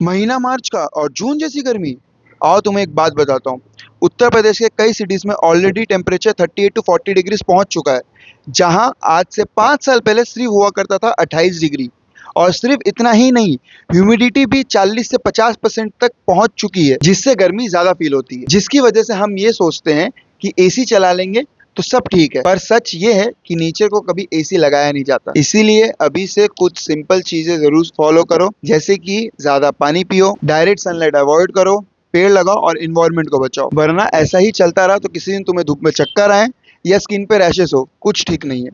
महीना मार्च का और जून जैसी गर्मी। आओ तुम्हें एक बात बताता हूँ। उत्तर प्रदेश के कई सिटीज में ऑलरेडी टेम्परेचर 38 to 40 डिग्रीज पहुंच चुका है, जहां आज से 5 साल पहले सिर्फ हुआ करता था 28 डिग्री। और सिर्फ इतना ही नहीं, ह्यूमिडिटी भी 40 से 50% तक पहुंच चुकी है, जिससे गर्मी ज्यादा फील होती है, जिसकी वजह से हम ये सोचते हैं कि एसी चला लेंगे तो सब ठीक है। पर सच ये है कि नेचर को कभी एसी लगाया नहीं जाता। इसीलिए अभी से कुछ सिंपल चीजें जरूर फॉलो करो, जैसे कि ज्यादा पानी पियो, डायरेक्ट सनलाइट अवॉइड करो, पेड़ लगाओ और इन्वायरमेंट को बचाओ। वरना ऐसा ही चलता रहा तो किसी दिन तुम्हें धूप में चक्कर आए या स्किन पे रैशेस हो, कुछ ठीक नहीं है।